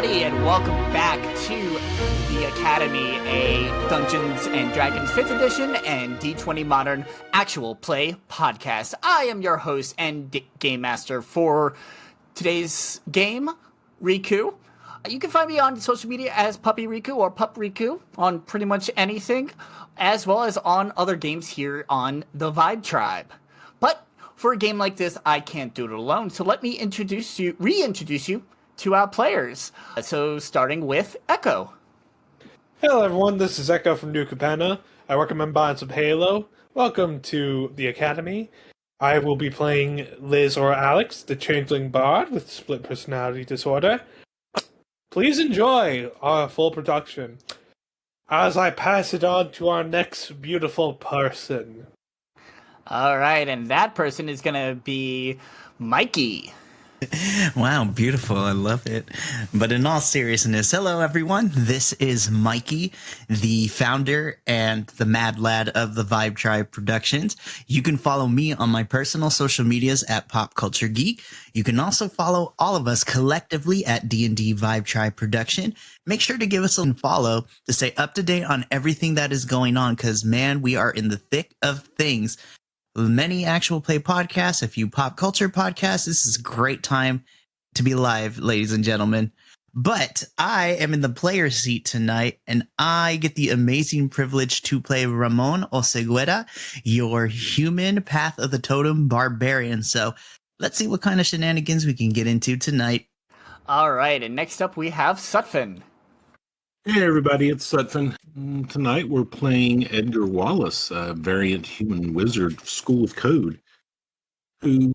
everybody, and welcome back to the Academy, a Dungeons and Dragons 5th edition and D20 Modern actual play podcast. I am your host and game master for today's game, Riku. You can find me on social media as Puppy Riku or Pup Riku on pretty much anything, as well as on other games here on the Vibe Tribe. But for a game like this, I can't do it alone, so let me reintroduce you to our players. So starting with Echo. Hello everyone, this is Echo from New Capenna. I recommend buying some Halo. Welcome to the Academy. I will be playing Liz or Alex, the Changeling Bard with split personality disorder. Please enjoy our full production as I pass it on to our next beautiful person. Alright, and that person is gonna be Mikey. Wow, beautiful. I love it. But in all seriousness, hello everyone. This is Mikey, the founder and the mad lad of the Vibe Tribe Productions. You can follow me on my personal social medias at Pop Culture Geek. You can also follow all of us collectively at D&D Vibe Tribe Production. Make sure to give us a follow to stay up to date on everything that is going on, because man, we are in the thick of things. Many actual play podcasts, a few pop culture podcasts. This is a great time to be alive, ladies and gentlemen. But I am in the player seat tonight, and I get the amazing privilege to play Ramon Oseguera, your human Path of the Totem barbarian. So let's see what kind of shenanigans we can get into tonight. All right, and next up we have Sutphin. Hey everybody, it's Sutphin. Tonight we're playing Edgar Wallace, a variant human wizard School of Code, who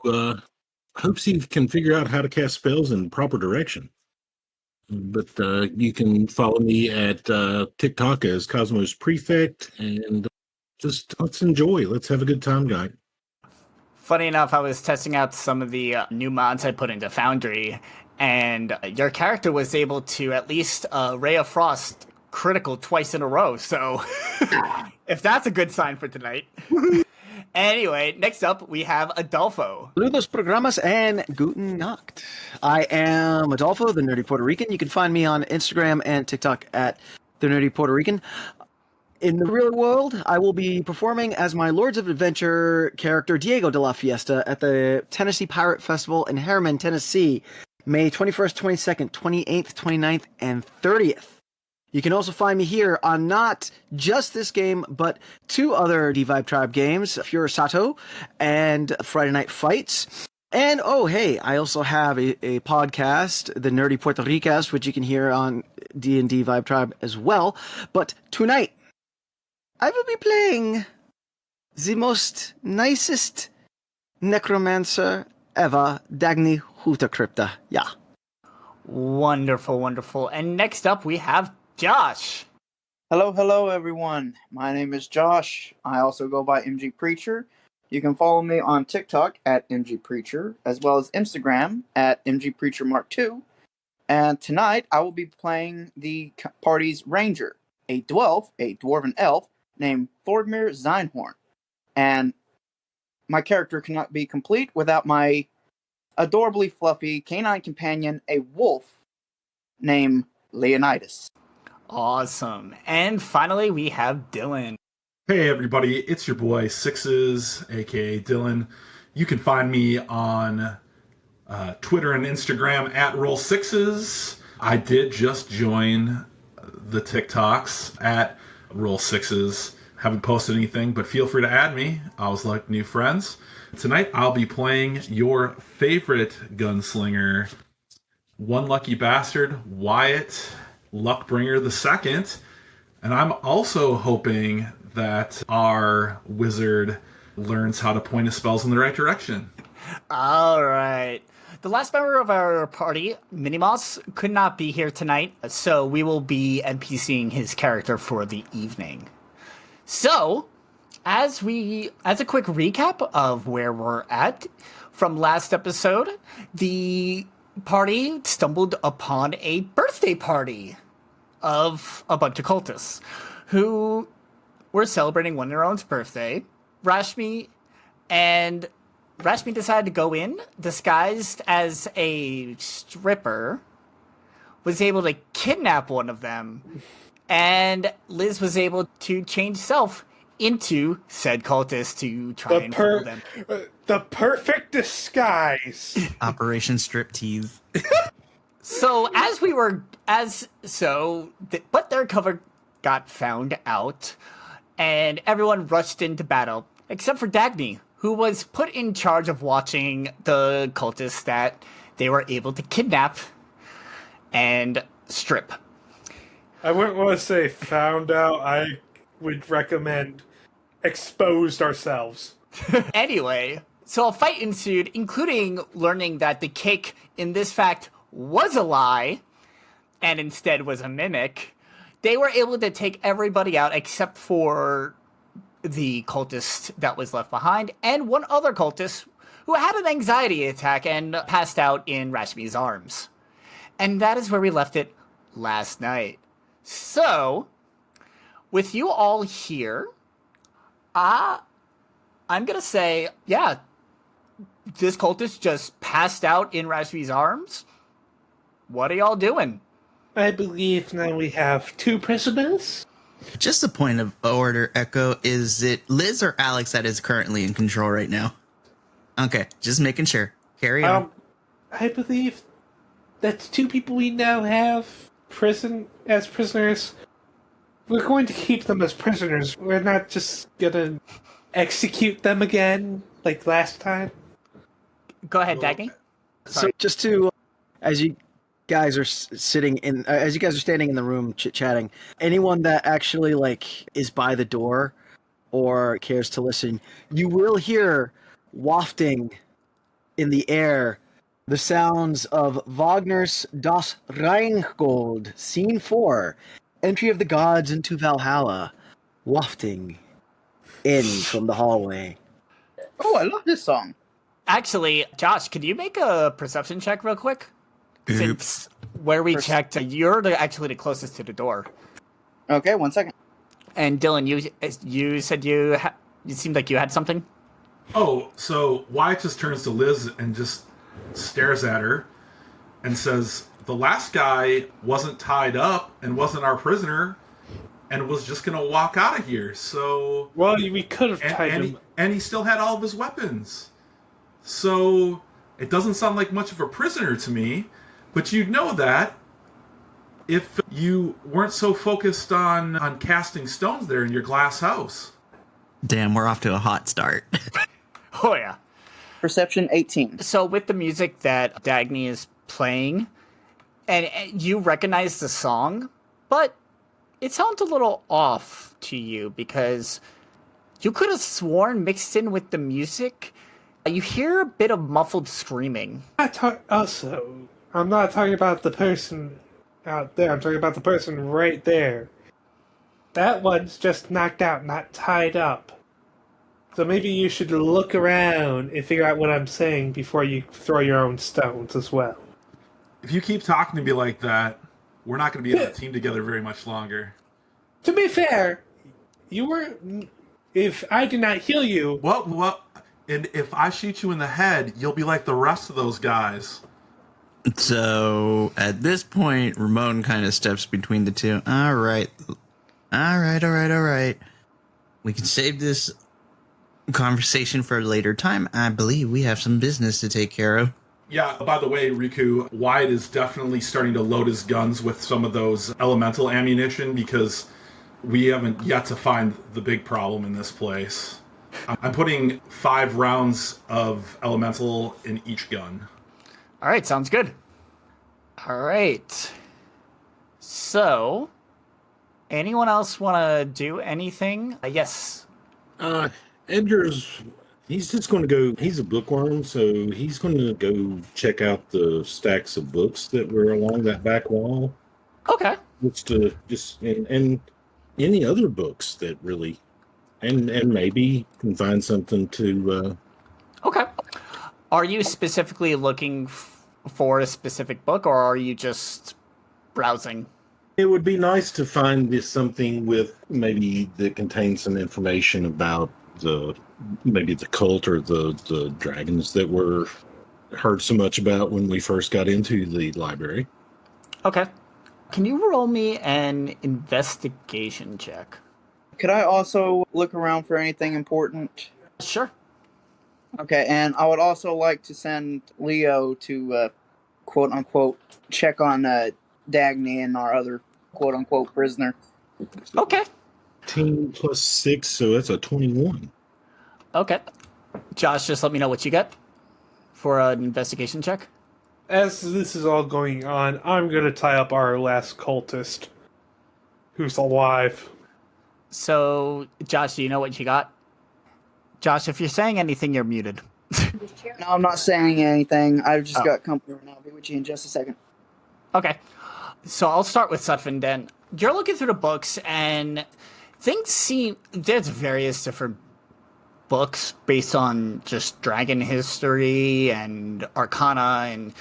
hopes he can figure out how to cast spells in proper direction. But you can follow me at TikTok as Cosmos Prefect, and just let's enjoy. Let's have a good time, guys. Funny enough, I was testing out some of the new mods I put into Foundry, and your character was able to at least Ray of Frost critical twice in a row, so if that's a good sign for tonight. Anyway, next up we have Adolfo. Saludos programas and guten Nacht. I am Adolfo, the Nerdy Puerto Rican. You can find me on Instagram and TikTok at the Nerdy Puerto Rican. In the real world, I will be performing as my Lords of Adventure character Diego de la Fiesta at the Tennessee Pirate Festival in Harriman, Tennessee, May 21st, 22nd, 28th, 29th, and 30th. You can also find me here on not just this game, but two other D-Vibe Tribe games, Furisato and Friday Night Fights. And, oh, hey, I also have a podcast, the Nerdy Puerto Ricast, which you can hear on D&D Vibe Tribe as well. But tonight, I will be playing the most nicest necromancer ever, Dagny Hutacrypta. Yeah. Wonderful, wonderful. And next up we have Josh. Hello, everyone. My name is Josh. I also go by MG Preacher. You can follow me on TikTok at MG Preacher, as well as Instagram at MG Preacher Mark II. And tonight I will be playing the party's ranger, a dwarven elf named Thordmir Zeinhorn. And my character cannot be complete without my adorably fluffy canine companion, a wolf named Leonidas. Awesome. And finally, we have Dylan. Hey everybody, it's your boy Sixes, aka Dylan. You can find me on Twitter and Instagram at Roll6s. I did just join the TikToks at Roll6s. Haven't posted anything, but feel free to add me. I always like new friends. Tonight I'll be playing your favorite gunslinger, One Lucky Bastard, Wyatt Luckbringer II. And I'm also hoping that our wizard learns how to point his spells in the right direction. All right. The last member of our party, Minimoss, could not be here tonight, so we will be NPCing his character for the evening. So, as a quick recap of where we're at from last episode, the party stumbled upon a birthday party of a bunch of cultists who were celebrating one of their own's birthday. Rashmi decided to go in disguised as a stripper was able to kidnap one of them, and Liz was able to change self into said cultist to try and fool them. The perfect disguise. Operation Striptease. So but their cover got found out, and everyone rushed into battle, except for Dagny, who was put in charge of watching the cultists that they were able to kidnap and strip. I wouldn't want to say found out. I would recommend exposed ourselves. Anyway, so a fight ensued, including learning that the cake in this fact was a lie and instead was a mimic. They were able to take everybody out except for the cultist that was left behind and one other cultist who had an anxiety attack and passed out in Rashmi's arms. And that is where we left it last night. So, with you all here, I'm gonna say, yeah, this cultist just passed out in Rashmi's arms. What are y'all doing? I believe now we have 2 prisoners. Just a point of order, Echo. Is it Liz or Alex that is currently in control right now? Okay, just making sure. Carry on. I believe that's 2 people we now have as prisoners. We're going to keep them as prisoners. We're not just gonna execute them again like last time. Go ahead, Dagny. So just to, as you guys are standing in the room chit-chatting, anyone that actually is by the door or cares to listen, you will hear wafting in the air the sounds of Wagner's Das Rheingold, Scene 4, Entry of the Gods into Valhalla, wafting in from the hallway. Oh, I love this song. Actually, Josh, could you make a perception check real quick? Since where we checked, you're actually the closest to the door. Okay, 1 second. And Dylan, you said you seemed like you had something? Oh, so Wyatt just turns to Liz and just stares at her and says, the last guy wasn't tied up and wasn't our prisoner and was just going to walk out of here, so... Well, we could have tied him. And he still had all of his weapons. So, it doesn't sound like much of a prisoner to me, but you'd know that if you weren't so focused on casting stones there in your glass house. Damn, we're off to a hot start. Oh, yeah. Perception 18. So with the music that Dagny is playing, and you recognize the song, but it sounds a little off to you because you could have sworn mixed in with the music, you hear a bit of muffled screaming. I'm not talking about the person out there. I'm talking about the person right there. That one's just knocked out, not tied up. So maybe you should look around and figure out what I'm saying before you throw your own stones as well. If you keep talking to me like that, we're not going to be able to team together very much longer. To be fair, you weren't... If I did not heal you... Well, and if I shoot you in the head, you'll be like the rest of those guys. So, at this point, Ramon kind of steps between the two. All right. We can save this conversation for a later time. I believe we have some business to take care of. Yeah, by the way, Riku, Wyatt is definitely starting to load his guns with some of those elemental ammunition because we haven't yet to find the big problem in this place. I'm putting 5 rounds of elemental in each gun. All right, sounds good. All right. So, anyone else want to do anything? Yes. Edgar's, he's just going to go, he's a bookworm, so he's going to go check out the stacks of books that were along that back wall. Okay. And any other books that really, and maybe can find something to... Okay. Are you specifically looking for a specific book, or are you just browsing? It would be nice to find something with maybe that contains some information about maybe the cult or the dragons that were heard so much about when we first got into the library. Okay. Can you roll me an investigation check? Could I also look around for anything important? Sure. Okay, and I would also like to send Leo to quote unquote check on Dagny and our other quote unquote prisoner. Okay. 10 plus 6, so that's a 21. Okay. Josh, just let me know what you get for an investigation check. As this is all going on, I'm gonna tie up our last cultist, who's alive. So, Josh, do you know what you got? Josh, if you're saying anything, you're muted. No, I'm not saying anything. I've just Oh. got company right now. I'll be with you in just a second. Okay. So I'll start with Sutphin then. You're looking through the books, and things seem... There's various different books based on just dragon history and arcana, and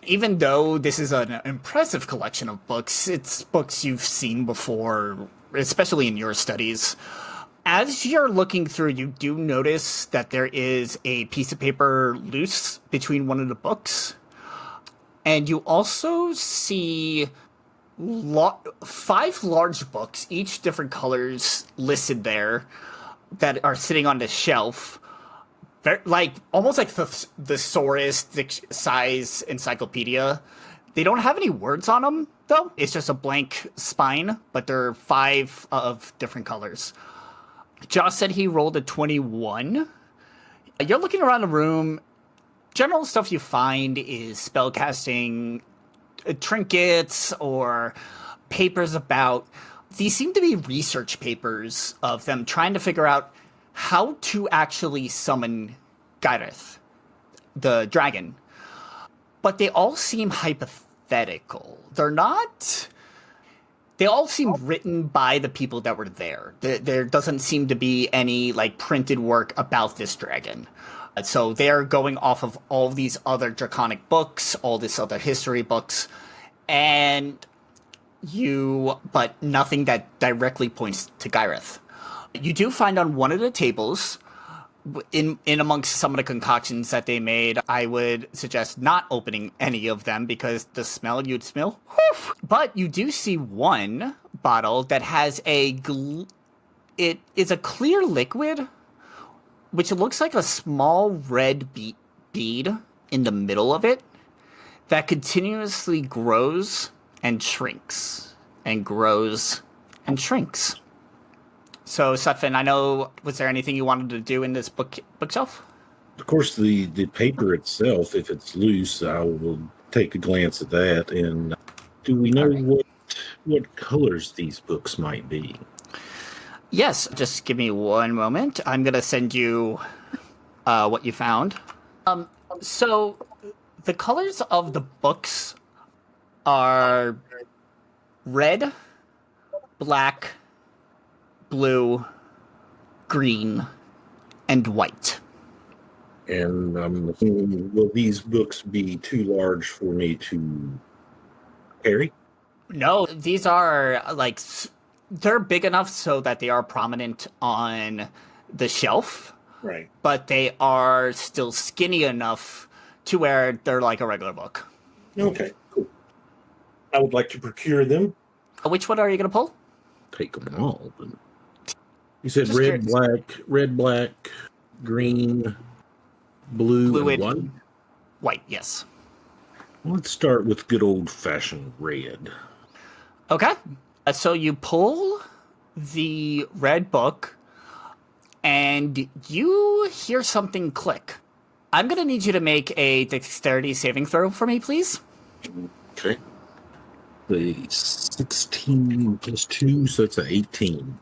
even though this is an impressive collection of books, it's books you've seen before, especially in your studies. As you're looking through, you do notice that there is a piece of paper loose between one of the books. And you also see 5 large books, each different colors, listed there that are sitting on the shelf. Like almost like the thesaurus size encyclopedia. They don't have any words on them, though. It's just a blank spine, but there are 5 of different colors. Josh said he rolled a 21. You're looking around the room. General stuff you find is spellcasting trinkets or papers about... These seem to be research papers of them trying to figure out how to actually summon Gareth, the dragon. But they all seem hypothetical. They're not... They all seem written by the people that were there. There doesn't seem to be any like printed work about this dragon. So they're going off of all these other draconic books, all this other history books, but nothing that directly points to Gareth. You do find on one of the tables, in amongst some of the concoctions that they made, I would suggest not opening any of them because the smell you'd smell. Whew! But you do see one bottle that has it is a clear liquid, which looks like a small red bead in the middle of it that continuously grows and shrinks and grows and shrinks. So, Sutphin, I know, was there anything you wanted to do in this bookshelf? Of course, the paper itself, if it's loose, I will take a glance at that. And do we know what colors these books might be? Yes, just give me one moment. I'm going to send you what you found. So, the colors of the books are red, black, blue, green, and white. And I'm assuming, will these books be too large for me to carry? No, these are like... They're big enough so that they are prominent on the shelf. Right. But they are still skinny enough to where they're like a regular book. Okay, cool. I would like to procure them. Which one are you going to pull? Take them all. But you said Just red, curious. black, green, blue, and white? White, yes. Let's start with good old-fashioned red. Okay. So you pull the red book, and you hear something click. I'm going to need you to make a dexterity saving throw for me, please. Okay. The 16 plus 2, so it's an 18.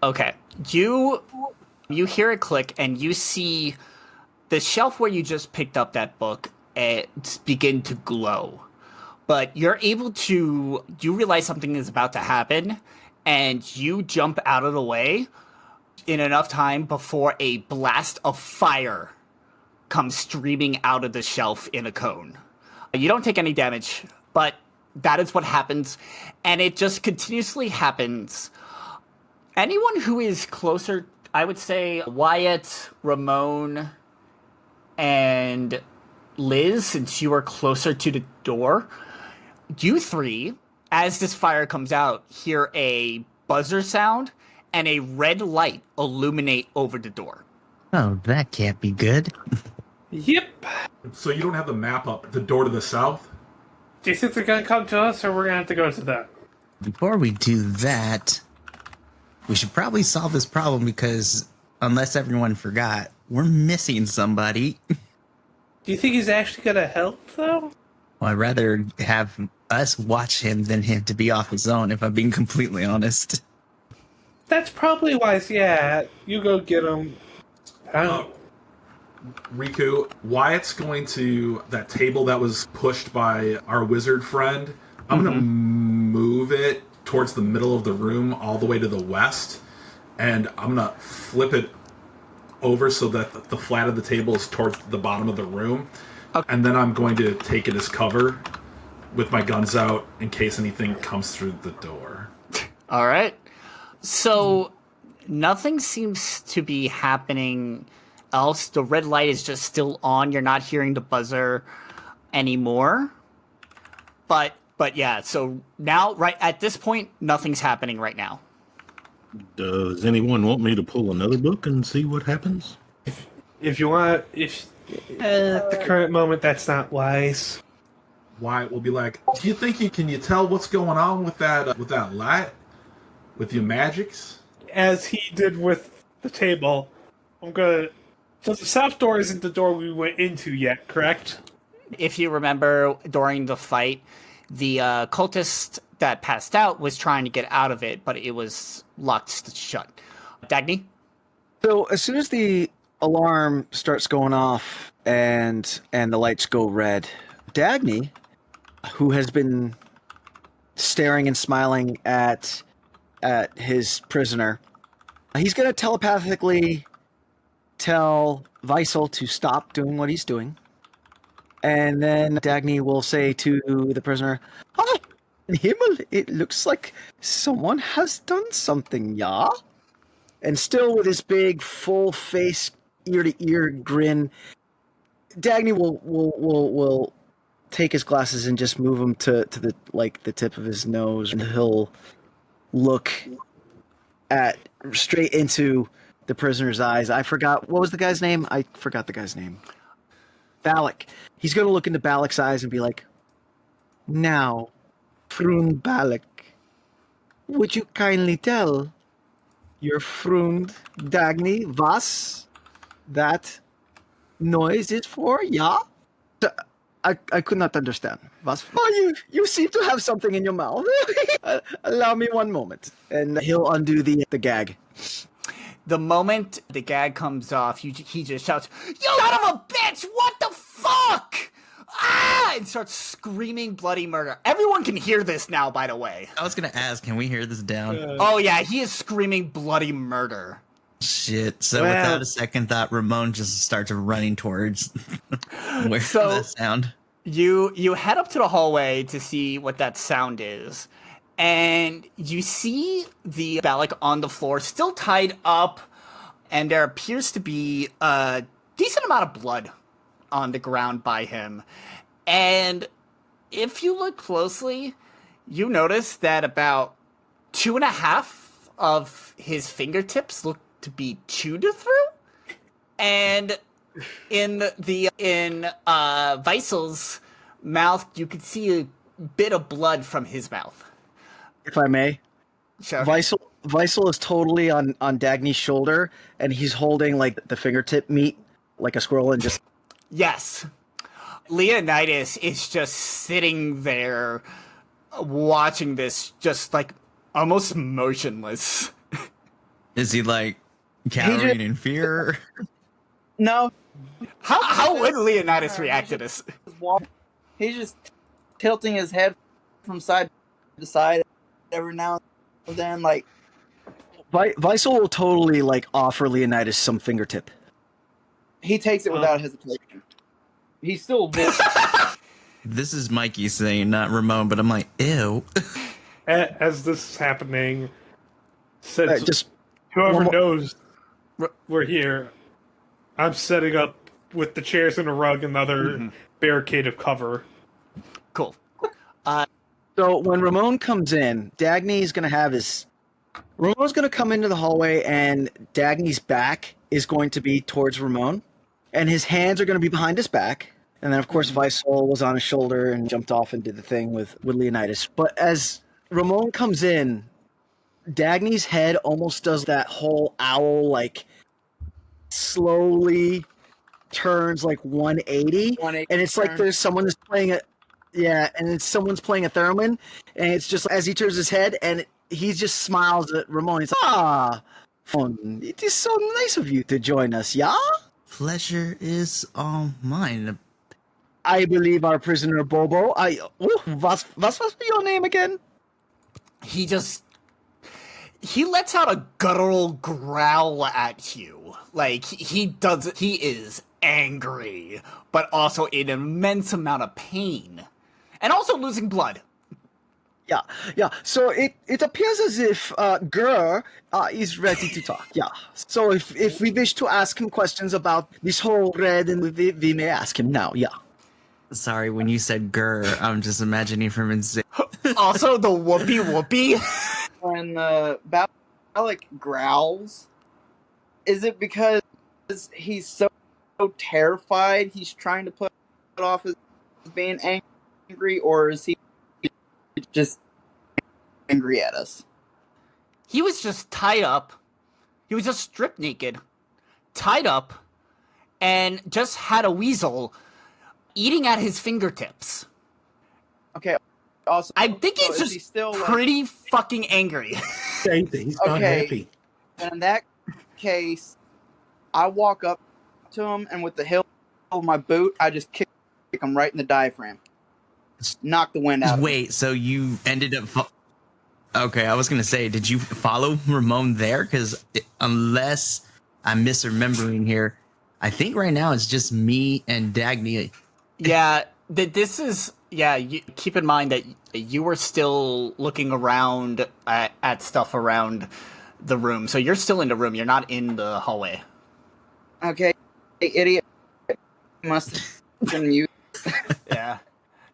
Okay. You hear it click, and you see the shelf where you just picked up that book begin to glow. But you're able to... You realize something is about to happen, and you jump out of the way in enough time before a blast of fire comes streaming out of the shelf in a cone. You don't take any damage, but that is what happens, and it just continuously happens. Anyone who is closer, I would say Wyatt, Ramon, and Liz, since you are closer to the door, you three, as this fire comes out, hear a buzzer sound and a red light illuminate over the door. Oh, that can't be good. Yep. So you don't have the map up. The door to the south? Do you think they're gonna come to us, or we're gonna have to go to them? Before we do that, we should probably solve this problem because, unless everyone forgot, we're missing somebody. Do you think he's actually gonna help, though? Well, I'd rather have us watch him than him to be off his own, if I'm being completely honest. That's probably wise. Yeah, you go get him. I don't. Riku, Wyatt's going to that table that was pushed by our wizard friend. I'm going to move it towards the middle of the room all the way to the west, and I'm going to flip it over so that the flat of the table is towards the bottom of the room. Okay. And then I'm going to take it as cover with my guns out in case anything comes through the door. All right. So nothing seems to be happening else. The red light is just still on. You're not hearing the buzzer anymore. But yeah, so now right at this point, nothing's happening right now. Does anyone want me to pull another book and see what happens? If you want, at the current moment, that's not wise. Wyatt will be like, "Do you think can you tell what's going on with that light, with your magics?" As he did with the table, I'm gonna. So the south door isn't the door we went into yet, correct? If you remember during the fight, the cultist that passed out was trying to get out of it, but it was locked shut. Dagny? So as soon as the alarm starts going off and the lights go red, Dagny, who has been staring and smiling at his prisoner, he's going to telepathically tell Weissel to stop doing what he's doing. And then Dagny will say to the prisoner, "Ah, Himmel, it looks like someone has done something, yeah?" And still with his big, full face, ear-to-ear grin, Dagny will take his glasses and just move them to the tip of his nose, and he'll look straight into the prisoner's eyes. I forgot, what was the guy's name? I forgot the guy's name. Balak. He's going to look into Balak's eyes and be like, "Now, Frund Balak, would you kindly tell your Frund Dagny was that noise is for, yeah?" I could not understand. Was? Oh, you seem to have something in your mouth. Allow me one moment. And he'll undo the gag. The moment the gag comes off, he just shouts, "You son of a bitch! What the fuck?" Ah! And starts screaming bloody murder. Everyone can hear this now, by the way. I was going to ask, can we hear this down? Oh yeah, he is screaming bloody murder. Shit. So Well- without a second thought, Ramon just starts running towards where's So- that sound? You head up to the hallway to see what that sound is, and you see the Balak on the floor, still tied up, and there appears to be a decent amount of blood on the ground by him. And if you look closely, you notice that about 2.5 of his fingertips look to be chewed through, and in Weissel's mouth, you could see a bit of blood from his mouth. If I may, Sure. Weissel is totally on Dagny's shoulder, and he's holding like the fingertip meat like a squirrel, and just Yes. Leonidas is just sitting there watching this, just like almost motionless. Is he like cowering in fear? No, How would Leonidas react to this? he's just tilting his head from side to side every now and then, like Weissel will totally like offer Leonidas some fingertip. he takes it without hesitation. He's still This is Mikey saying, not Ramon, but I'm like, ew. As this is happening, since Just whoever one more- knows we're here, I'm setting up with the chairs and a rug another barricade of cover. Cool. So when Ramon comes in, Dagny's going to have his. Ramon's going to come into the hallway, and Dagny's back is going to be towards Ramon, and his hands are going to be behind his back. And then, of course, Visol was on his shoulder and jumped off and did the thing with Leonidas. But as Ramon comes in, Dagny's head almost does that whole owl, like, slowly turns like 180. And it's like there's someone that's playing a, yeah, and it's someone's playing a theremin, and it's just as he turns his head, and he just smiles at Ramon. He's fun. It is so nice of you to join us, yeah? Pleasure is all mine. I believe our prisoner Bobo. Was your name again? He lets out a guttural growl at you. Like, he is angry, but also in an immense amount of pain. And also losing blood. Yeah. So it appears as if Gur is ready to talk. Yeah. So if we wish to ask him questions about this whole red, and we may ask him now. Yeah. Sorry, when you said grr, I'm just imagining from Insane. Also, the whoopee. When Balak growls, is it because he's so terrified he's trying to put off his being angry, or is he just angry at us? He was just tied up. He was just stripped naked, tied up, and just had a weasel eating at his fingertips. Okay. Also, I think he's just still pretty fucking angry. He's not happy. And in that case, I walk up to him, and with the heel of my boot, I just kick him right in the diaphragm. Knock the wind out. Wait, so you ended up... Okay, I was going to say, did you follow Ramon there? Because unless I'm misremembering here, I think right now it's just me and Dagny. Yeah, this is... Yeah, keep in mind that you were still looking around at stuff around the room. So you're still in the room. You're not in the hallway. Okay, hey, idiot. Must have been you. Yeah.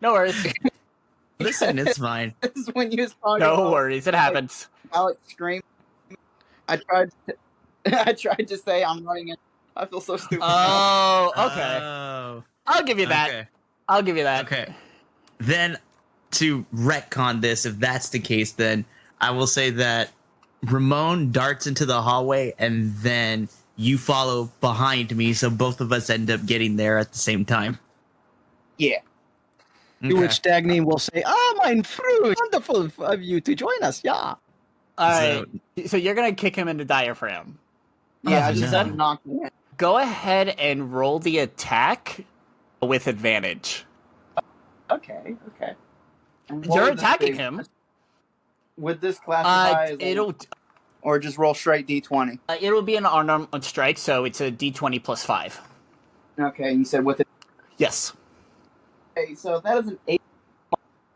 No worries. Listen, it's fine. This is when you was talking No about, worries. It happens. Alex screamed. I tried to say I'm running in. I feel so stupid. Oh, okay. Oh, I'll give you that. okay. I'll give you that. Okay. Then, to retcon this, if that's the case, then I will say that Ramon darts into the hallway, and then you follow behind me, so both of us end up getting there at the same time. Yeah. To which Dagny will say, mein Freund, wonderful of you to join us, yeah. All right. So you're going to kick him in the diaphragm. Yeah, I Oh, just no. had knocked him in. Go ahead and roll the attack with advantage. Okay. And what You're would this attacking be? him. Would this classify as It'll or just roll straight D20? it'll be an unarmed strike, so it's a D20 plus 5. Okay, you said with it. Yes. Okay, so that is an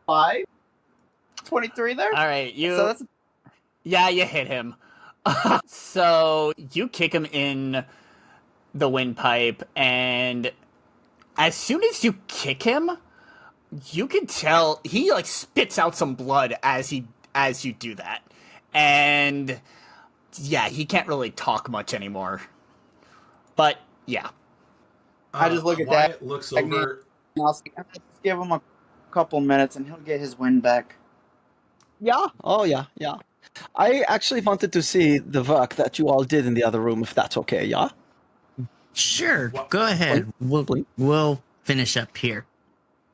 8-5. 23 there? All right. So that's Yeah, you hit him. So you kick him in the windpipe, and as soon as you kick him, you can tell he like spits out some blood as you do that, and yeah, he can't really talk much anymore. But yeah, I just look at Wyatt that. looks over. I'll just give him a couple minutes and he'll get his wind back. Yeah. Oh, yeah. I actually wanted to see the work that you all did in the other room, if that's okay, yeah? Sure, go ahead. We'll finish up here.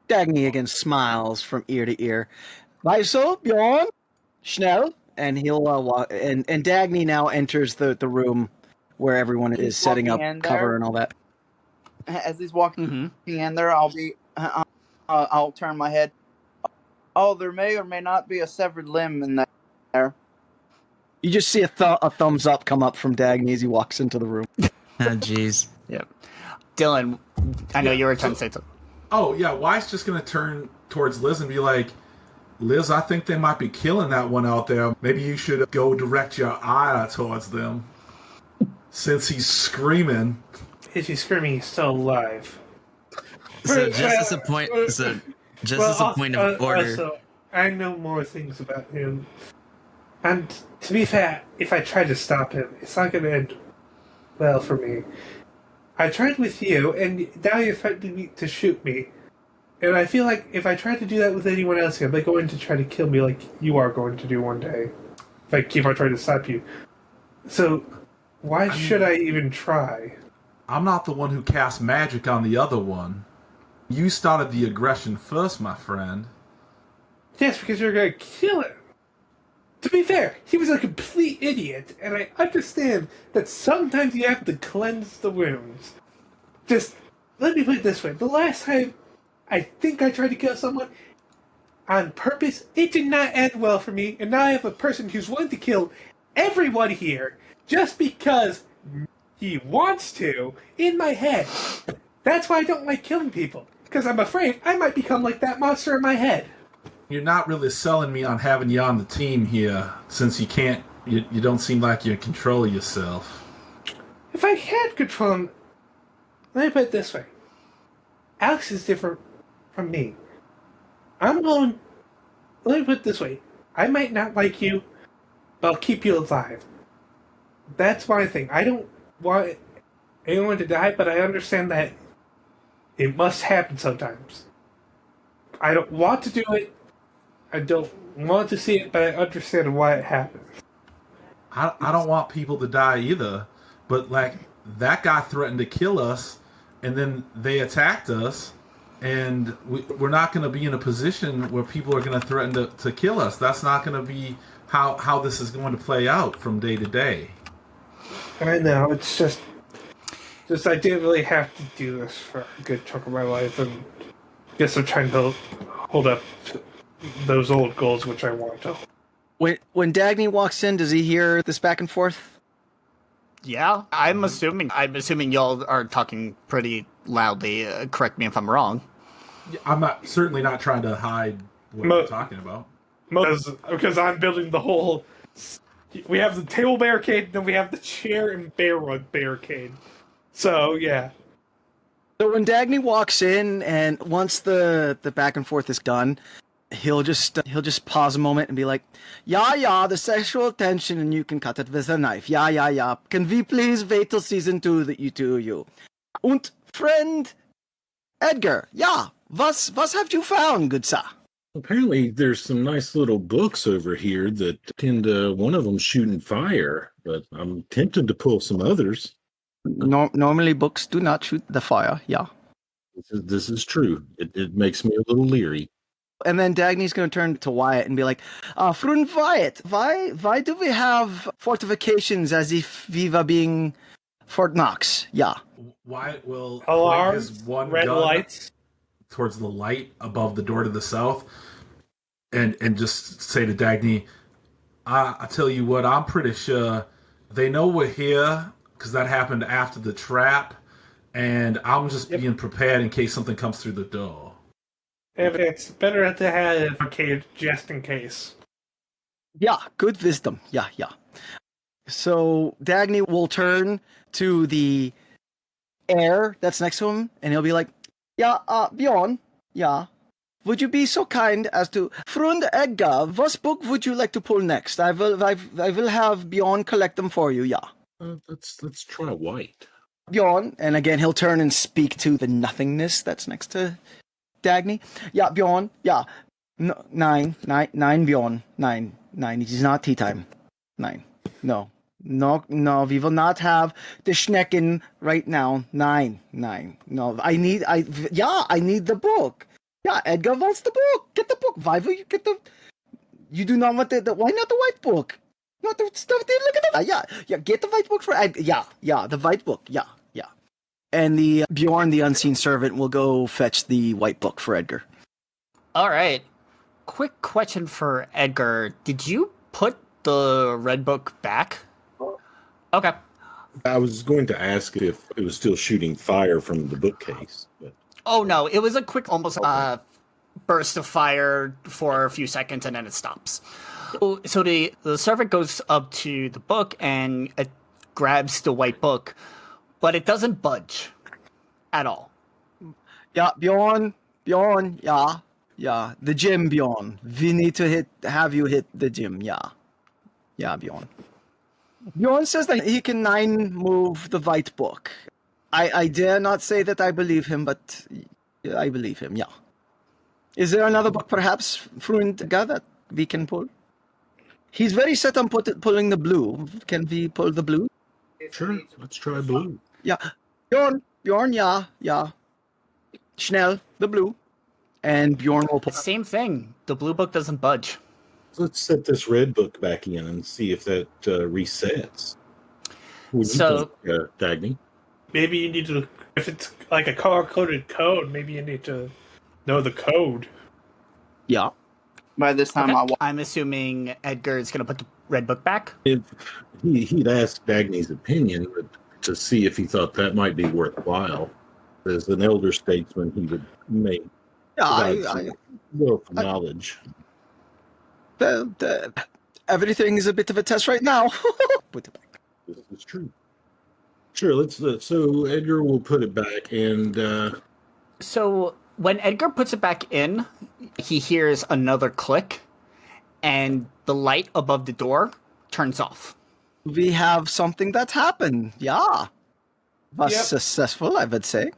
Dagny again smiles from ear to ear. Weiso, Bjorn, Schnell, and he'll walk. And Dagny now enters the room where everyone is setting up walking in cover there. and all that. As he's walking in there, I'll turn my head. Oh, there may or may not be a severed limb in there. You just see a thumbs up come up from Dagny as he walks into the room. Oh, jeez. Yep. Dylan, I know you were trying to say something. Oh, yeah, Wyatt's just going to turn towards Liz and be like, Liz, I think they might be killing that one out there. Maybe you should go direct your eye towards them. Since he's screaming. Is he screaming? He's still alive. So just as a point of order. I know more things about him. And to be fair, if I try to stop him, it's not going to end well for me. I tried with you, and now you're threatening to shoot me. And I feel like if I try to do that with anyone else here, they're going to try to kill me like you are going to do one day. If I keep on trying to stop you. So, why should I even try? I'm not the one who cast magic on the other one. You started the aggression first, my friend. Yes, because you're going to kill him. To be fair, he was a complete idiot, and I understand that sometimes you have to cleanse the wounds. Just, let me put it this way. The last time I think I tried to kill someone on purpose, it did not end well for me, and now I have a person who's willing to kill everyone here just because he wants to in my head. That's why I don't like killing people, because I'm afraid I might become like that monster in my head. You're not really selling me on having you on the team here, since you don't seem like you control yourself. If I had control, let me put it this way. Alex is different from me. Let me put it this way. I might not like you, but I'll keep you alive. That's my thing. I don't want anyone to die, but I understand that it must happen sometimes. I don't want to do it. I don't want to see it, but I understand why it happens. I don't want people to die either, but like that guy threatened to kill us, and then they attacked us, and we're not going to be in a position where people are going to threaten to kill us. That's not going to be how this is going to play out from day to day. I know, it's just I didn't really have to do this for a good chunk of my life, and I guess I'm trying to hold up those old goals which I want to. When Dagny walks in, does he hear this back and forth? Yeah, I'm assuming y'all are talking pretty loudly. Correct me if I'm wrong. I'm certainly not trying to hide what we're talking about. Because I'm building the whole. We have the table barricade, then we have the chair and bear rug barricade. So yeah. So when Dagny walks in, and once the back and forth is done, he'll just pause a moment and be like, "Yeah, the sexual tension, and you can cut it with a knife. Yeah. Can we please wait till season 2 that you do you? Und friend Edgar, yeah, was have you found, good sir?" Apparently, there's some nice little books over here that tend to, one of them shooting fire, but I'm tempted to pull some others. Normally, books do not shoot the fire. Yeah. This is true. It makes me a little leery. And then Dagny's going to turn to Wyatt and be like, Friend Wyatt, why do we have fortifications as if we were being Fort Knox? Yeah. Wyatt will Alarms, point his one red gun lights towards the light above the door to the south, and just say to Dagny, I tell you what, I'm pretty sure they know we're here, because that happened after the trap, and I'm just being prepared in case something comes through the door. If it's better to have a cage just in case. Yeah, good wisdom. Yeah. So Dagny will turn to the air that's next to him, and he'll be like, "Yeah, Bjorn, yeah. Would you be so kind as to, Friend Edgar, what book would you like to pull next? I will have Bjorn collect them for you, yeah." Let's try white. Bjorn, and again he'll turn and speak to the nothingness that's next to Dagny. Yeah, Bjorn, yeah. No, nine, Bjorn. Nine. It is not tea time. 9. No, we will not have the Schnecken right now. 9. No, I need the book. Yeah, Edgar wants the book. Get the book. Why will you get the... You do not want why not the white book? Not the stuff there. Look at that. Yeah, get the white book for... Yeah, the white book. Yeah. And the Bjorn, the unseen servant, will go fetch the white book for Edgar. All right. Quick question for Edgar. Did you put the red book back? Okay. I was going to ask if it was still shooting fire from the bookcase. But... Oh, no. It was a quick, almost burst of fire for a few seconds, and then it stops. So the servant goes up to the book and grabs the white book, but it doesn't budge at all. Yeah, Bjorn, yeah. Yeah, the gym, Bjorn. We need to have you hit the gym. Yeah. Yeah, Bjorn. Bjorn says that he can 9-move the white book. I dare not say that I believe him, but I believe him, yeah. Is there another book, perhaps, Frunga, that we can pull? He's very set on pulling the blue. Can we pull the blue? Sure, let's try blue. Yeah. Bjorn, yeah. Schnell, the blue. And Bjorn will pull. Same thing. The blue book doesn't budge. Let's set this red book back in and see if that resets. What do So- you think, Dagny? Maybe you need to, if it's like a color-coded code, maybe you need to know the code. Yeah. By this time, Okay. I'm assuming Edgar is going to put the red book back. If he'd asked Dagny's opinion to see if he thought that might be worthwhile. As an elder statesman, he would make Yeah, wealth of knowledge. everything is a bit of a test right now. Put it back. This is true. Sure, let's. So Edgar will put it back, and So when Edgar puts it back in, he hears another click, and the light above the door turns off. We have something that happened. Yeah. Was Yep. successful, I would say.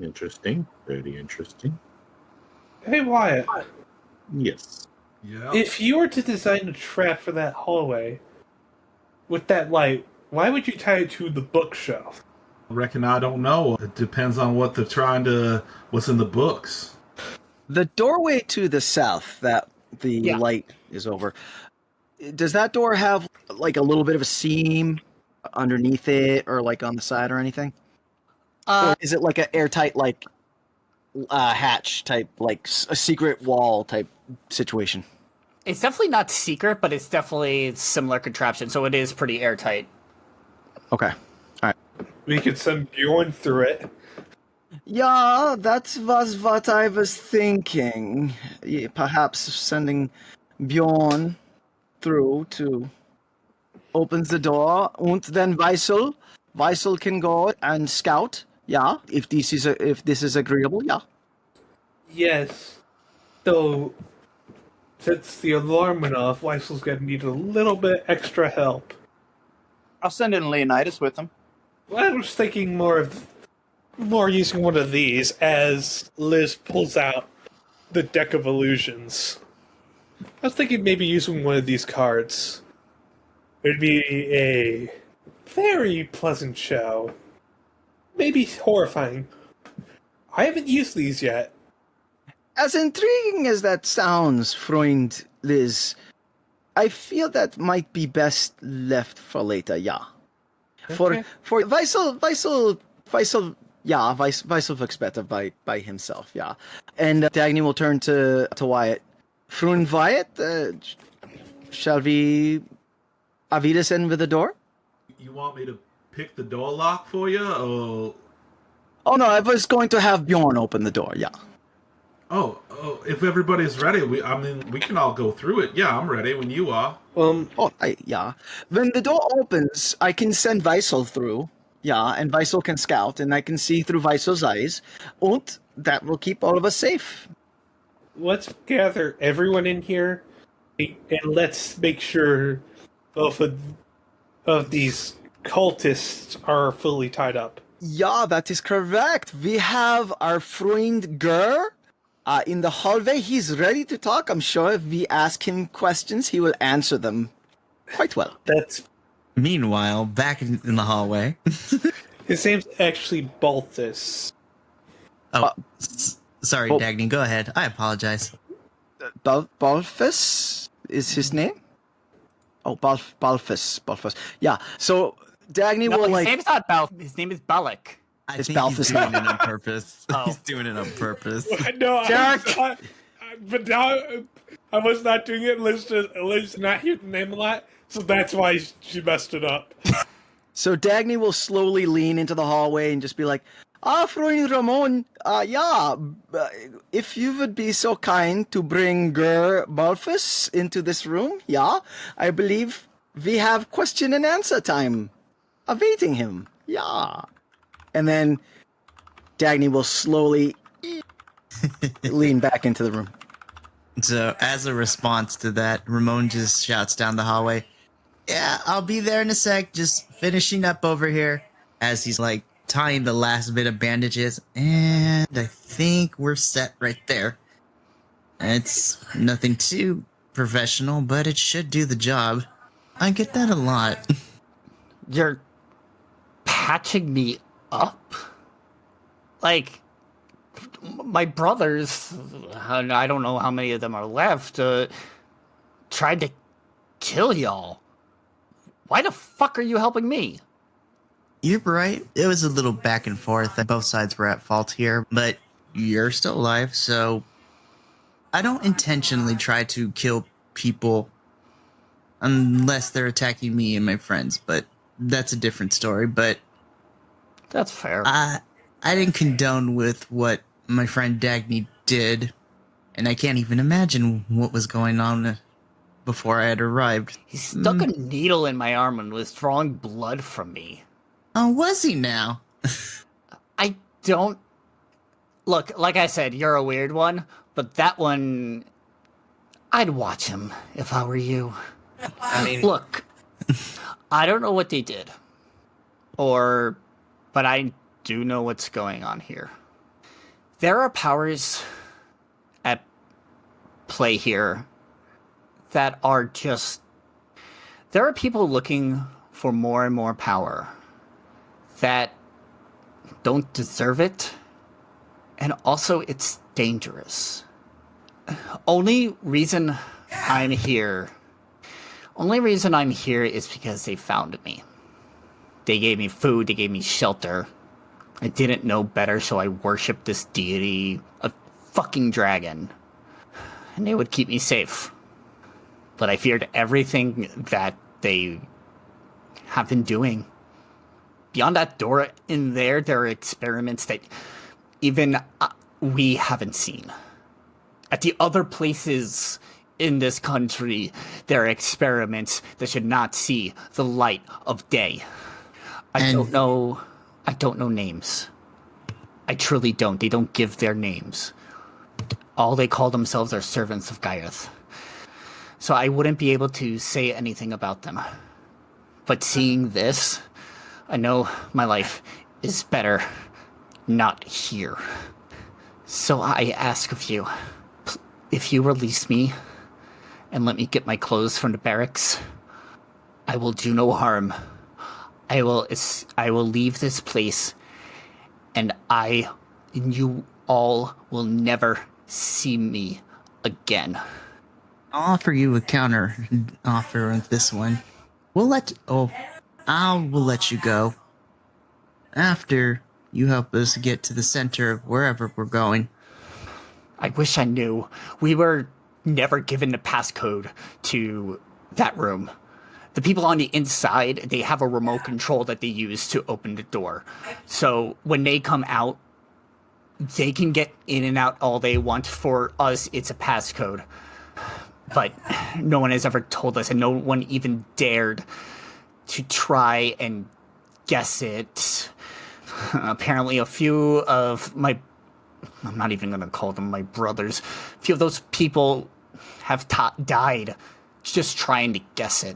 interesting, very interesting. Hey, Wyatt. Yes. Yeah. If you were to design a trap for that hallway with that light, why would you tie it to the bookshelf? Reckon I don't know. It depends on what they're what's in the books. The doorway to the south that the Yeah. light is over, does that door have like a little bit of a seam underneath it or like on the side or anything? Or is it like an airtight, like hatch type, like a secret wall type situation? It's definitely not secret, but it's definitely similar contraption, so it is pretty airtight. Okay. We could send Bjorn through it. Yeah, that was what I was thinking. Perhaps sending Bjorn through to opens the door, and then Weissel can go and scout. Yeah, if this is agreeable. Yeah. Yes. Though, since the alarm went off, Weissel's gonna need a little bit extra help. I'll send in Leonidas with him. Well, I was thinking more using one of these as Liz pulls out the deck of illusions. I was thinking maybe using one of these cards. It'd be a very pleasant show. Maybe horrifying. I haven't used these yet. As intriguing as that sounds, Freund Liz, I feel that might be best left for later. Yeah. Okay. For Weissel, yeah, Weissel works better by himself. Yeah, and Dagny will turn to Wyatt. Frun Wyatt, shall we Avidas in with the door? You want me to pick the door lock for you? Or... Oh no, I was going to have Bjorn open the door. Yeah. Oh, if everybody's ready, we can all go through it. Yeah, I'm ready when you are. Yeah. When the door opens, I can send Weissel through. Yeah, and Weissel can scout, and I can see through Weissel's eyes. And that will keep all of us safe. Let's gather everyone in here, and let's make sure both of these cultists are fully tied up. Yeah, that is correct. We have our friend Gur in the hallway. He's ready to talk. I'm sure if we ask him questions, he will answer them quite well. That's Meanwhile, back in the hallway. his name's actually Balthus. Oh, sorry, oh. Dagny. Go ahead. I apologize. Balthus is his name? Oh, Balthus. Yeah, so Dagny No, will his like... name's not Bal. His name is Balak. I It's think Balthus. he's doing it on purpose. Oh. He's doing it on purpose. No, Jerk! but now I was not doing it. Liz did not hear the name a lot, so that's why she messed it up. So Dagny will slowly lean into the hallway and just be like, Freund Ramon, if you would be so kind to bring Gur Balthus into this room, I believe we have question and answer time awaiting him. Yeah. And then Dagny will slowly lean back into the room. So, as a response to that, Ramon just shouts down the hallway, "Yeah, I'll be there in a sec, just finishing up over here," as he's like tying the last bit of bandages, and I think we're set right there. It's nothing too professional, but it should do the job. I get that a lot. You're patching me up? Like, my brothers, I don't know how many of them are left, tried to kill y'all. Why the fuck are you helping me? You're right. It was a little back and forth. Both sides were at fault here, but you're still alive, so I don't intentionally try to kill people unless they're attacking me and my friends, but that's a different story. But That's fair. I didn't condone with what my friend Dagny did, and I can't even imagine what was going on before I had arrived. He stuck a needle in my arm and was drawing blood from me. Oh, was he now? I don't... Look, like I said, you're a weird one, but that one... I'd watch him if I were you. I mean, Look, I don't know what they did. But I do know what's going on here. There are powers at play here that are just... There are people looking for more and more power that don't deserve it, and also it's dangerous. Only reason I'm here is because they found me. They gave me food, they gave me shelter. I didn't know better, so I worshipped this deity, a fucking dragon. And they would keep me safe. But I feared everything that they have been doing. Beyond that door in there, there are experiments that even we haven't seen. At the other places in this country, there are experiments that should not see the light of day. I don't know names. I truly don't. They don't give their names. All they call themselves are servants of Gaiath. So I wouldn't be able to say anything about them. But seeing this, I know my life is better not here. So I ask of you, if you release me and let me get my clothes from the barracks, I will do no harm. I will leave this place, and you all will never see me again. I'll offer you a counter offer on this one. I will let you go after you help us get to the center of wherever we're going. I wish I knew. We were never given the passcode to that room. The people on the inside, they have a remote control that they use to open the door. So when they come out, they can get in and out all they want. For us, it's a passcode. But no one has ever told us, and no one even dared to try and guess it. Apparently a few of I'm not even going to call them my brothers, a few of those people have died just trying to guess it.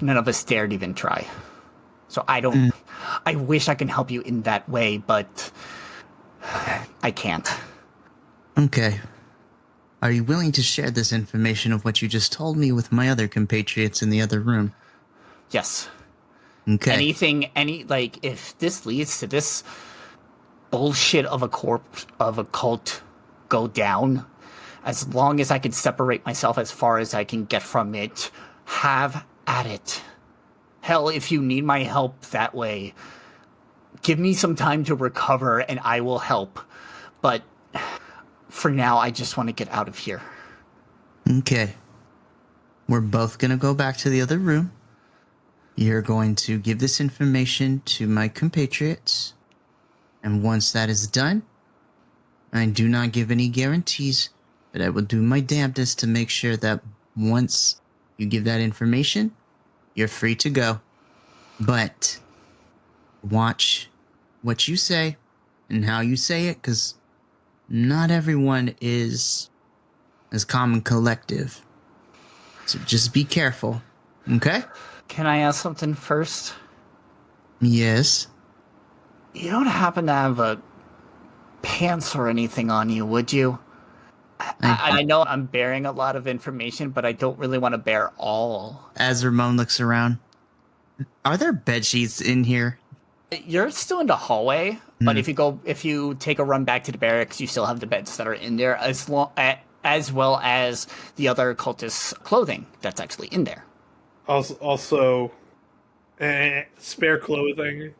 None of us dared even try. So I wish I can help you in that way, but I can't. Okay. Are you willing to share this information of what you just told me with my other compatriots in the other room? Yes. Okay. If this leads to this bullshit of a cult go down, as long as I can separate myself as far as I can get from it, have at it. Hell, if you need my help that way, give me some time to recover and I will help. But for now, I just want to get out of here. Okay. We're both going to go back to the other room. You're going to give this information to my compatriots. And once that is done, I do not give any guarantees, but I will do my damnedest to make sure that once you give that information, you're free to go. But watch what you say and how you say it, because not everyone is as calm and collective. So just be careful, okay? Can I ask something first? Yes. You don't happen to have a pants or anything on you, would you? I know I'm bearing a lot of information, but I don't really want to bear all. As Ramon looks around, are there bed sheets in here? You're still in the hallway, but if you take a run back to the barracks, you still have the beds that are in there, as well as the other cultists' clothing that's actually in there. Also, spare clothing.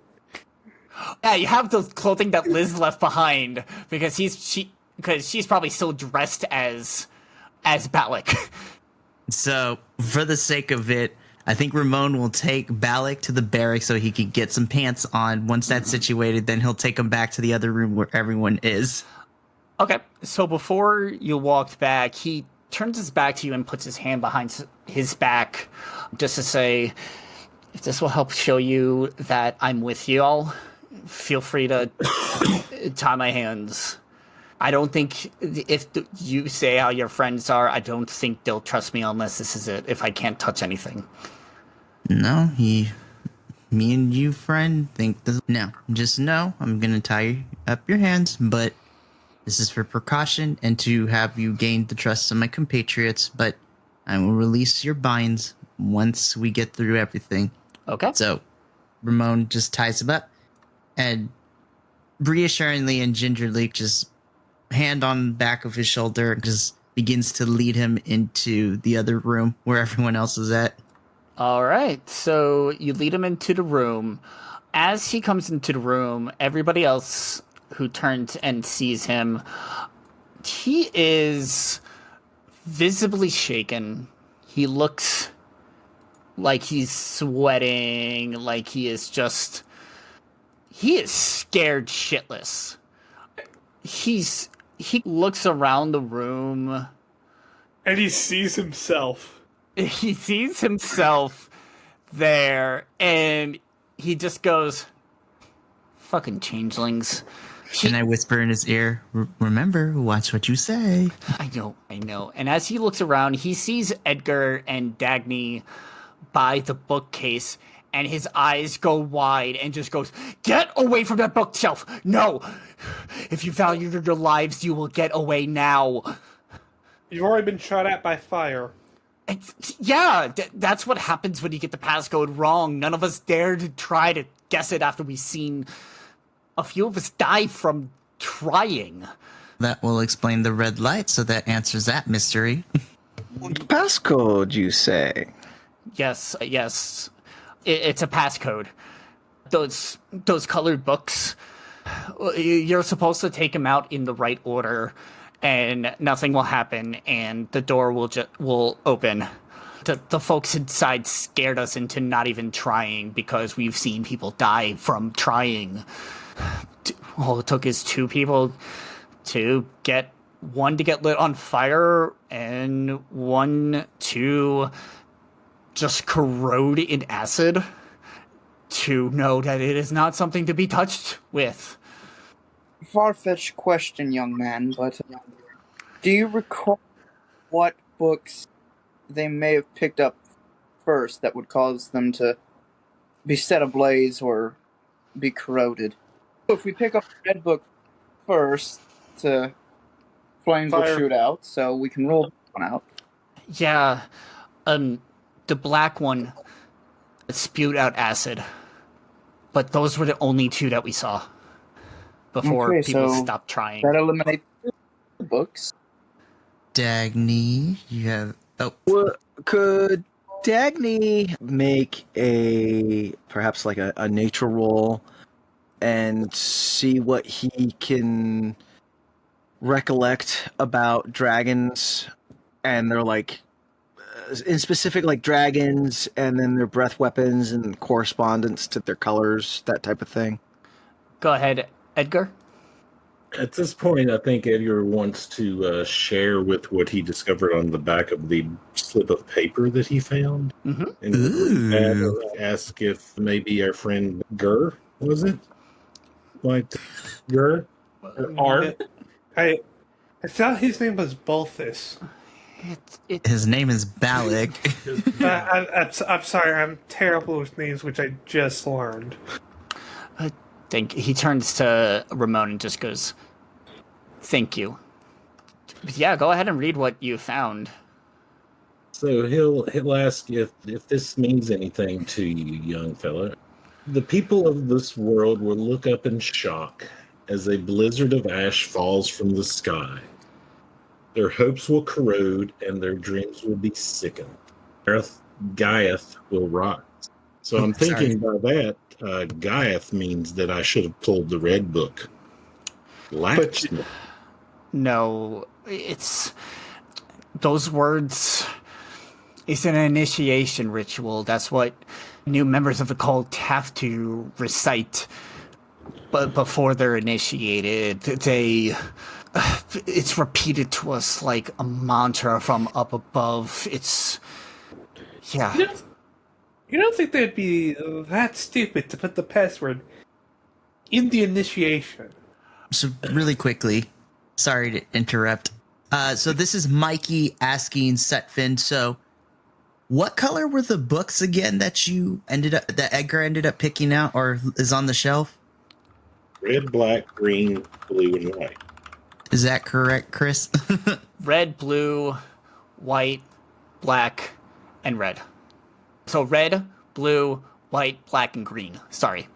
Yeah, you have the clothing that Liz left behind because she's probably still dressed as Balak. So, for the sake of it, I think Ramon will take Balak to the barracks so he can get some pants on. Once that's situated, then he'll take him back to the other room where everyone is. Okay, so before you walked back, he turns his back to you and puts his hand behind his back just to say, if this will help show you that I'm with you all, feel free to tie my hands. I don't think if you say how your friends are, I don't think they'll trust me unless this is it, if I can't touch anything. No, me and you, friend, think this. No, just know I'm going to tie up your hands, but this is for precaution and to have you gain the trust of my compatriots, but I will release your binds once we get through everything. Okay. So, Ramon just ties him up and reassuringly and gingerly just hand on the back of his shoulder just begins to lead him into the other room where everyone else is at. All right, so you lead him into the room. As he comes into the room, everybody else who turns and sees him, he is visibly shaken. He looks like he's sweating, like he is scared shitless. He looks around the room. And he sees himself. He sees himself there, and he just goes, fucking changelings. And I whisper in his ear, remember, watch what you say. I know. And as he looks around, he sees Edgar and Dagny by the bookcase, and his eyes go wide and just goes, get away from that bookshelf! No! If you value your lives, you will get away now. You've already been shot at by fire. That's what happens when you get the passcode wrong. None of us dared to try to guess it after we've seen a few of us die from trying. That will explain the red light, so that answers that mystery. Passcode, you say? Yes. It's a passcode. Those colored books, you're supposed to take them out in the right order, and nothing will happen, and the door will open. The folks inside scared us into not even trying because we've seen people die from trying. All it took is two people to get one to get lit on fire and one to just corrode in acid to know that it is not something to be touched with. Far-fetched question, young man, but do you recall what books they may have picked up first that would cause them to be set ablaze or be corroded? If we pick up the red book first, flames will shoot out, so we can roll one out. Yeah, the black one spewed out acid, but those were the only two that we saw before people stopped trying. That eliminates the books. Dagny, you have... Oh. Well, could Dagny make perhaps like a nature roll and see what he can recollect about dragons, and they're like in specific like dragons, and then their breath weapons and correspondence to their colors, that type of thing? Go ahead, Edgar. At this point, I think Edgar wants to share with what he discovered on the back of the slip of paper that he found. Mm-hmm. And ask if maybe our friend Gur, was it? Like Gur? Or I thought his name was Balthus. His name is Balak. I'm sorry, I'm terrible with names, which I just learned. He turns to Ramon and just goes, "Thank you." Yeah, go ahead and read what you found. So he'll ask if this means anything to you, young fella. The people of this world will look up in shock as a blizzard of ash falls from the sky. Their hopes will corrode and their dreams will be sickened. Gaiath will rot. So I'm thinking by that, Gaiath means that I should have pulled the red book. No, it's... Those words... It's an initiation ritual. That's what new members of the cult have to recite. But before they're initiated, it's repeated to us like a mantra from up above. It's... Yeah. You don't think they'd be that stupid to put the password in the initiation? So really quickly, sorry to interrupt. So this is Mikey asking Sutphin. So, what color were the books again that Edgar ended up picking out, or is on the shelf? Red, black, green, blue, and white. Is that correct, Chris? Red, blue, white, black, and red. So red, blue, white, black, and green. Sorry.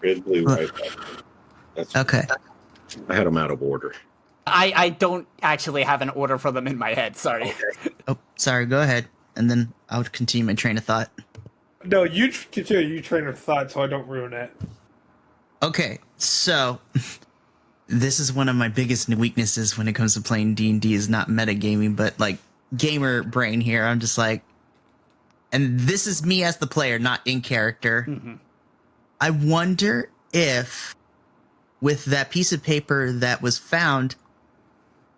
Red, blue, white, black. That's okay. I had them out of order. I don't actually have an order for them in my head. Sorry. Okay. Oh, sorry. Go ahead, and then I'll continue my train of thought. No, you continue your train of thought so I don't ruin it. Okay, so this is one of my biggest weaknesses when it comes to playing D&D is not metagaming, but like gamer brain here. I'm just like, and this is me as the player, not in character. Mm-hmm. I wonder if with that piece of paper that was found,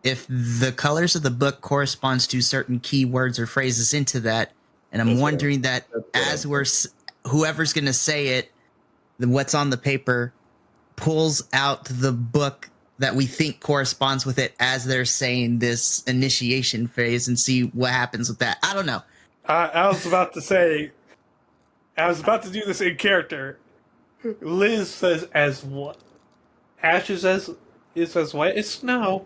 if the colors of the book corresponds to certain keywords or phrases into that. And I'm wondering that as whoever's going to say it, what's on the paper pulls out the book that we think corresponds with it as they're saying this initiation phase and see what happens with that. I don't know. I was about to do this in character. Liz says as what? Ashes is as white as snow.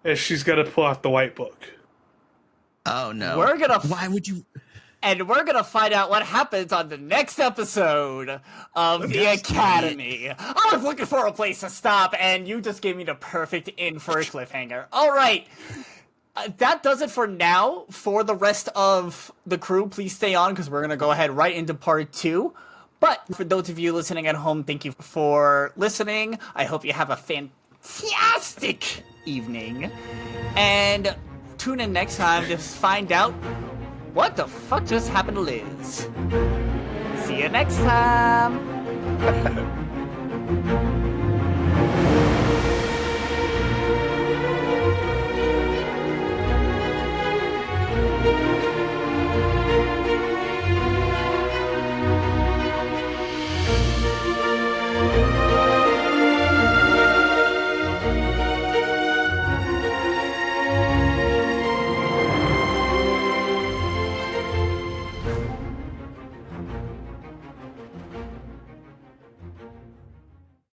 And she's gonna pull out the white book. Oh no. Why would you? And we're gonna find out what happens on the next episode of The Academy. I was looking for a place to stop, and you just gave me the perfect in for a cliffhanger. All right. That does it for now. For the rest of the crew, please stay on, because we're going to go ahead right into part 2. But for those of you listening at home, thank you for listening. I hope you have a fantastic evening. And tune in next time to find out what the fuck just happened to Liz. See you next time.